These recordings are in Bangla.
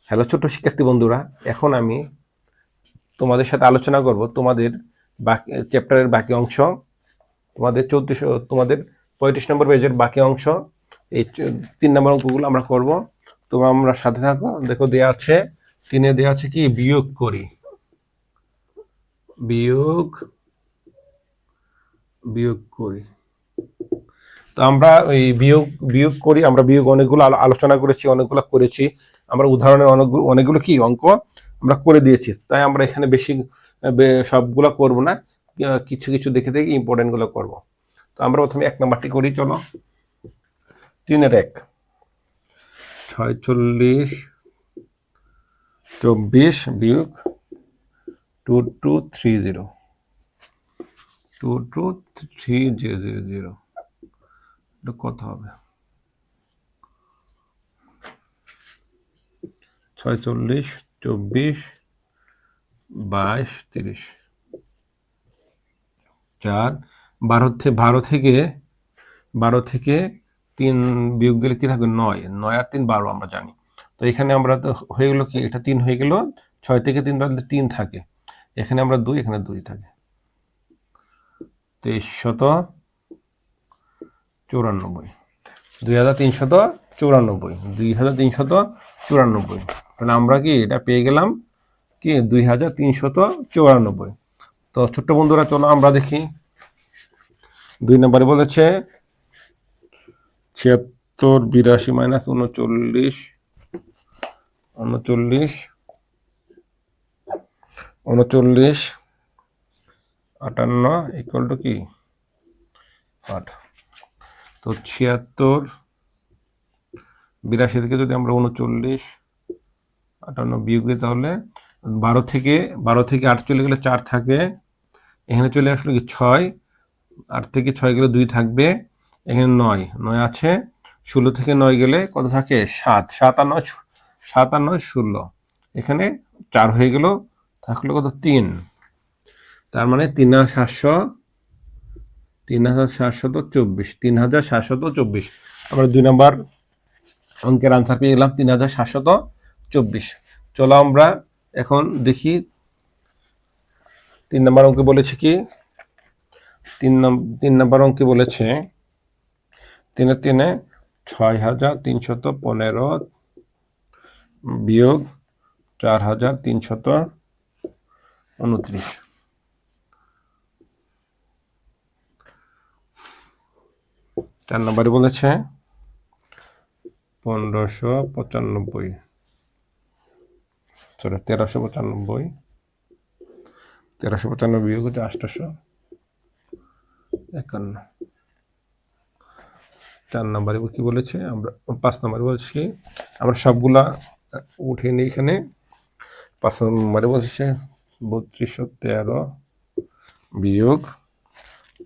হ্যালো ছোট শিক্ষার্থী বন্ধুরা, এখন আমি তোমাদের সাথে আলোচনা করব তোমাদের বাকি চ্যাপ্টারের বাকি অংশ, তোমাদের 35 নম্বর পেজের বাকি অংশ। এই 3 নম্বর অঙ্কগুলো আমরা করব। তোমরা আমরা সাথে থাকো। দেখো দেয়া আছে 3-এ দেয়া আছে কি বিয়োগ করি, বিয়োগ করি। তো আমরা ওই বিয়োগ করি, আমরা বিয়োগ অনেকগুলো আলোচনা করেছি, অনেকগুলো করেছি। আমরা উদাহরণের অনেকগুলো কি অঙ্ক আমরা করে দিয়েছি, তাই আমরা এখানে বেশি সবগুলো করব না, কিছু কিছু দেখে দেখে ইম্পর্টেন্ট গুলো করবো। তো আমরা প্রথমে 1 নম্বরটি করি, চলো। 3-এর 1, 46 24 বিয়োগ 2230 2230 এটা কত হবে? 46 24 22 30 4 12 থেকে 3 বিয়োগ দিলে কি থাকবে? 9 9 আর 3 12 আমরা জানি। তো এখানে আমরা তো হয়ে গেল কি, এটা 3 হয়ে গেল, 6 থেকে 3 বাদ দিলে 3 থাকে, এখানে আমরা 2, এখানে 2 থাকে। 2394 2394 তাহলে আমরা কি এটা পেয়ে গেলাম কি 2394। তো ছোট্ট বন্ধুরা চলো আমরা দেখি 2 নম্বরে বলেছে 76 82 মাইনাস 39 58 ইকুয়াল টু কি 8। তো 76 82 থেকে যদি আমরা 39 58 বিয়োগ দিই তাহলে 12 থেকে 8 চলে গেলে 4 থাকে, এখানে চলে আসলো কি 6, 8 থেকে 6 গেলে 2 থাকবে, এখানে 9 আছে, 16 থেকে 9 গেলে কত থাকে? 7 আর 9 16, এখানে 4 হয়ে গেল, থাকলো কত? 3। তার মানে 3724 আমরা 2 নম্বর অঙ্কের আনসার পেয়ে গেলাম 3724। চলো আমরা এখন দেখি 3 নম্বর অঙ্কে বলেছে কি, 3 নম্বর অঙ্কে বলেছে 3-এ 6315 বিয়োগ 4329। 4 নম্বরে বলেছে 1395 বিয়োগ হচ্ছে 851। 4 নম্বরে কি বলেছে, আমরা 5 নম্বরে বলছি আমরা সবগুলা উঠে নিই এখানে। 5 নম্বরে বলছে 3213 বিয়োগ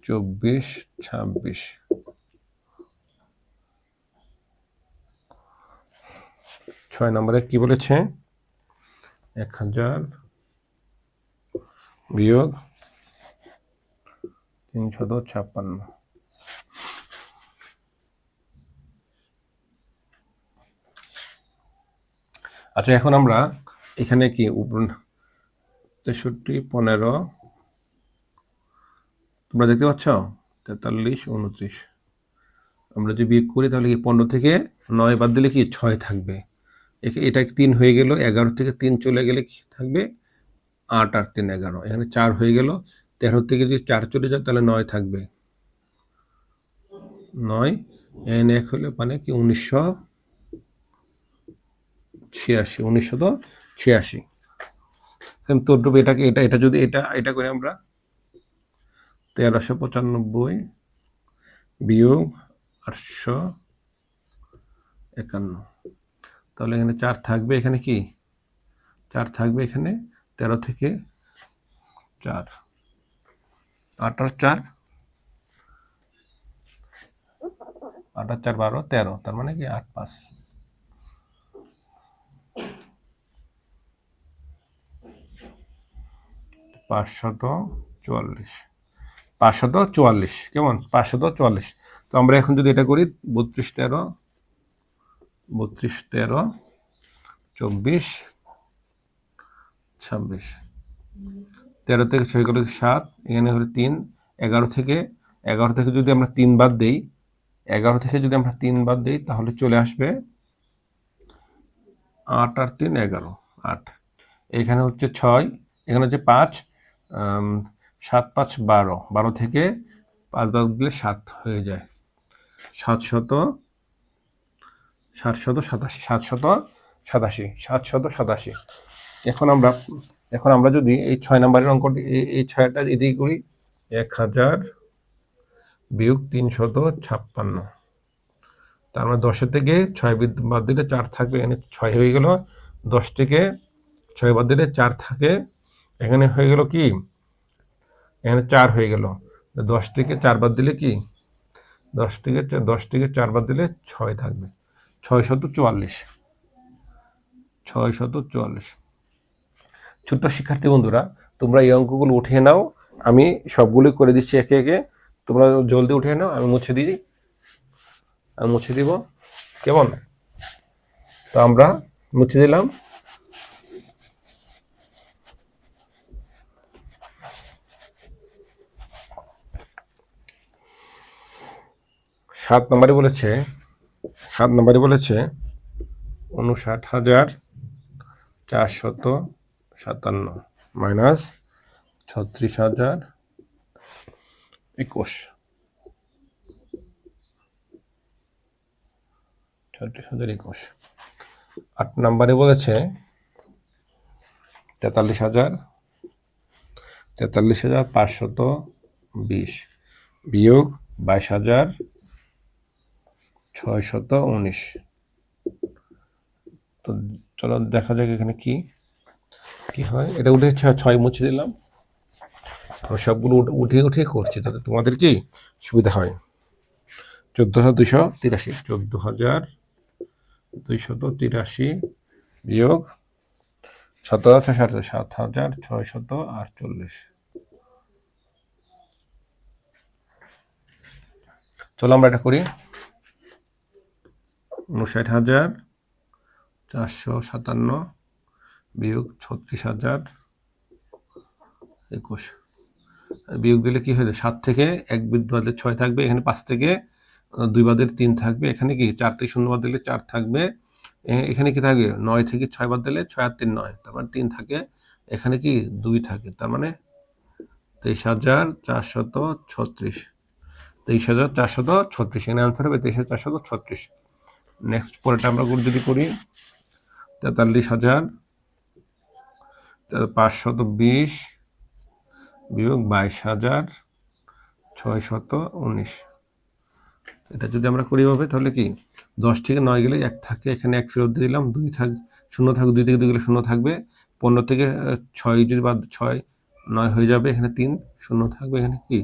2426। 6 নম্বরে কি বলেছে 1000 বিয়োগ 356। আচ্ছা, এখন আমরা এখানে কি 63 15 তোমরা দেখতে পাচ্ছ 43 29, আমরা যদি বিয়োগ করি তাহলে কি 15 থেকে 9 বাদ দিলে কি 6 থাকবে, এটা 3 হয়ে গেল, 11 থেকে 3 চলে গেলে কি থাকবে? 8 আর 3 11, এখানে 4 হয়ে গেল, 13 থেকে যদি 4 চলে যায় তাহলে 9 থাকবে, 9 এখানে 1 হলে মানে কি 1986। তোর এটাকে এটা যদি এটা করে আমরা 1395 বিয়োগ 851, তাহলে এখানে 4 থাকবে, এখানে কি 4 থাকবে, এখানে 13 থেকে 4 8 আর 4 12 13, তার মানে কি 8 5 544। কেমন? 544। তো আমরা এখন যদি এটা করি 32 13 24, 26, 13 থেকে 6 গেল 7, এখানে হলো 3, 11 থেকে যদি আমরা 3 বাদ দেই, 11 থেকে যদি আমরা 3 বাদ দিই তাহলে চলে আসবে 8 আর 3 11, 8, এখানে হচ্ছে 6, এখানে হচ্ছে 5, 7 5 12, 12 থেকে 5 বাদ দিলে 7 হয়ে যায়, 787। এখন আমরা যদি এই 6 নম্বরের অঙ্কটি এই 6টা এদিকে করি, 1000 বিয়োগ 356, তার মানে 10 থেকে 6 বাদ দিলে 4 থাকবে, এখানে 6 হয়ে গেল, 10 থেকে 6 বাদ দিলে 4 থাকে, এখানে হয়ে গেল কি, এখানে 4 হয়ে গেল, 10 থেকে 4 বাদ দিলে কি, 10 থেকে 4 বাদ দিলে 6 থাকবে, 644। ছোট্ট শিক্ষার্থী বন্ধুরা, তোমরা এই অঙ্কগুলো উঠিয়ে নাও, আমি সবগুলো করে দিচ্ছি একে একে, তোমরা জলদি উঠিয়ে নাও, আমি মুছে দিব, কেমন? তো আমরা মুছে দিলাম। সাত নম্বরে বলেছে 59,457 মাইনাস 36,021, 36,021। 8 নম্বরে বলেছে 43,520 বিয়োগ 22,619। তো চলো দেখা যাক এখানে কি হয়। এটা উঠে 6 মুছে দিলাম, আমি সবগুলো উঠিয়ে করছি, তাতে তোমাদের কি সুবিধা হয়। 14,283 বিয়োগ 7,648। চলো আমরা এটা করি। 59,457 বিয়োগ 36,021, বিয়োগ দিলে কি হয়ে যায়, 7 থেকে 1 বাদ দিলে 6 থাকবে, এখানে 5 থেকে 2 বাদ দিলে 3 থাকবে, এখানে কি 4 থেকে 0 বাদ দিলে 4 থাকবে, এখানে কি থাকবে 9 থেকে 6 বাদ দিলে 6 আর 3 9, তার মানে 3 থাকে, এখানে কি 2 থাকে, তার মানে 23,436, 23,436, এখানে আনসার হবে 23,436। নেক্সট পরেরটা আমরা যদি করি 43,520 বিয়োগ 22,619, এটা যদি আমরা করি হবে তাহলে কি 10 থেকে 9 গেলে 1 থাকে, এখানে 1 ফেরত দিয়ে দিলাম, 2 থাকবে, 0 থাকবে, 2 থেকে 2 গেলে 0 থাকবে, 15 থেকে 6 যদি বাদ 6 9 হয়ে যাবে, এখানে 3 0 থাকবে, এখানে কি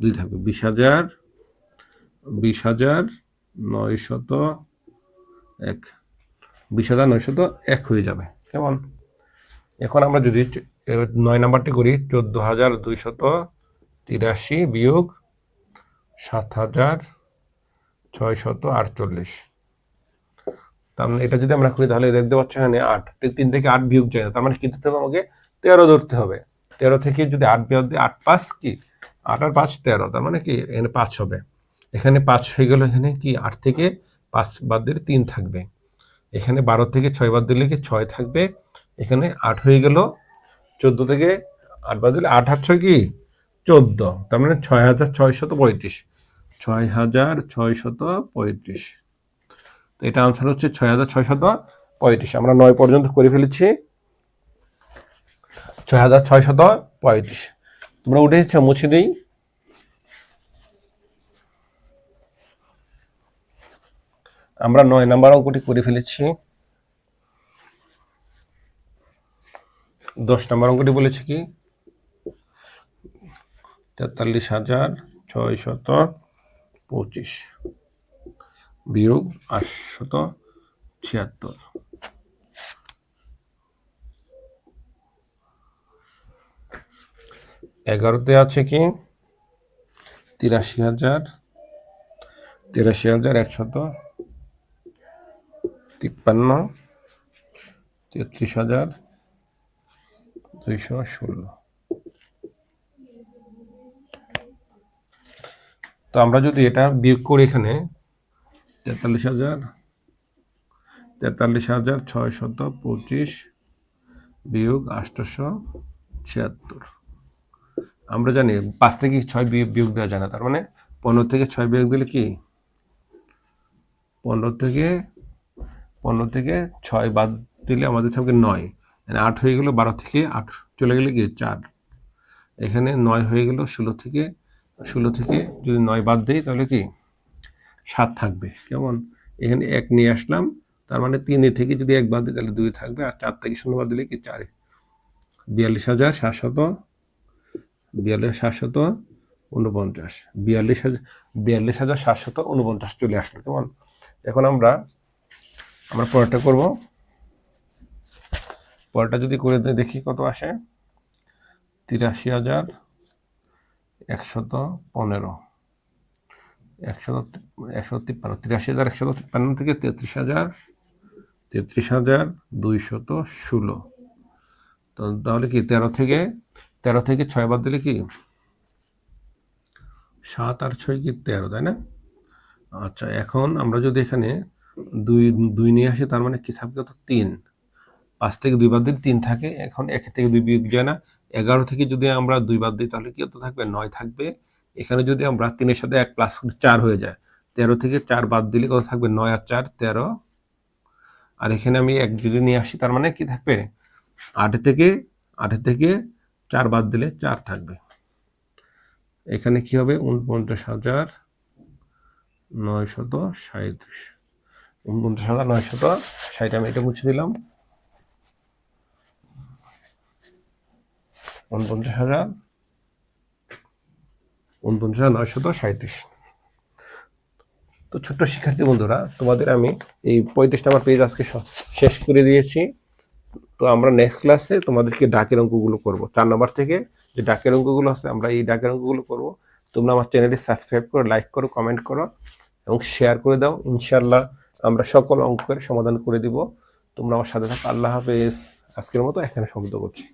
2 থাকবে, 20,901, 20,901 হয়ে যাবে, কেমন? এখন আমরা যদি 9 নাম্বারটি করি 14,283 বিয়োগ 7,648, তার মানে এটা যদি আমরা করি তাহলে দেখতে পাচ্ছি এখানে 8, 3 থেকে 8 বিয়োগ যায় না, তার মানে কি ধরতে হবে, আমাকে 13 ধরতে হবে। 13 থেকে যদি 8 বিয়োগ দিই, 8 5 কি 8 আর 5 13, তার মানে কি এখানে 5 হবে, এখানে 5 হয়ে গেল, এখানে কি 8 থেকে 5 বাদ দিলে 3 থাকবে, এখানে 12 থেকে 6 বাদ দিলে কি 6 থাকবে, এখানে 8 হয়ে গেল, 14 থেকে 8 বাদ দিলে 8 আর 6 কি 14, তার মানে 6,635, 6,635। তো এটা আনসার হচ্ছে 6,635। আমরা 9 পর্যন্ত করে ফেলেছি, 6,635। তোমরা উঠে মুছে দিই। আমরা 9 নাম্বার অঙ্কটি করে ফেলেছি। 10 নাম্বার অঙ্কটি বলেছে কি 43,625 বিয়োগ 876। 11তে আছে কি 83,153, 33,216। তো আমরা যদি এটা বিয়োগ করি এখানে 43,625 বিয়োগ 876। আমরা জানি 5 থেকে 6 বিয়োগ দেওয়া যায় না, তার মানে 15 থেকে 6 বিয়োগ দিলে কি 15 থেকে 6 বাদ দিলে আমাদের থাকবে 9, মানে 8 হয়ে গেল। 12 থেকে 8 চলে গেলে কি 4, এখানে 9 হয়ে গেল। 16 থেকে যদি 9 বাদ দিই তাহলে কি 7 থাকবে। কেমন, এখানে 1 নিয়ে আসলাম, তার মানে 3 থেকে যদি 1 বাদ দিই তাহলে 2 থাকবে, আর 4 থেকে 0 বাদ দিলে কি 4। 42,749, 42,749 চলে আসলো। কেমন, এখন আমরা পরেরটা করব। পরেরটা যদি করে দেখি কত আসে। 83,115, 83,153 থেকে 33,216। তো তাহলে কি 13 থেকে 6 বাদ দিলে কি 7 আর 6 কি 13, তাই না? আচ্ছা, এখন আমরা যদি এখানে 2 নিয়ে আসি, তার মানে কি থাকবে কত 3। 5 থেকে 2 বাদ দিলে 3 থাকে। এখন 1 থেকে 2 বিয়োগ যায় না। 11 থেকে যদি আমরা 2 বাদ দিই তাহলে কি কত থাকবে 9 থাকবে। এখানে যদি আমরা 3 এর সাথে 1 প্লাস 4 হয়ে যায়, 13 থেকে 4 বাদ দিলে কত থাকবে 9 আর 4 13। আর এখানে আমি 1 যদি নিয়ে আসি, তার মানে কি থাকবে 8 থেকে 4 বাদ দিলে 4 থাকবে। এখানে কি হবে 49,937, 49,960। আমি এটা মুছে দিলাম। 49,937। তো ছোট্ট শিক্ষার্থী বন্ধুরা, তোমাদের আমি এই 35 নম্বর পেজ আজকে শেষ করে দিয়েছি। তো আমরা নেক্সট ক্লাসে তোমাদেরকে ডাকের অঙ্কগুলো করব। 4 নম্বর থেকে যে ডাকের অঙ্কগুলো আছে, আমরা এই ডাকের অঙ্কগুলো করব। তোমরা আমার চ্যানেলটি সাবস্ক্রাইব করো, লাইক করো, কমেন্ট করো এবং শেয়ার করে দাও। ইনশাআল্লাহ আমরা সকল অঙ্কের সমাধান করে দিব। তোমরা আমার সাথে থাকো। আল্লাহ হাফেজ। আজকের মতো এখানে সমাপ্ত করছি।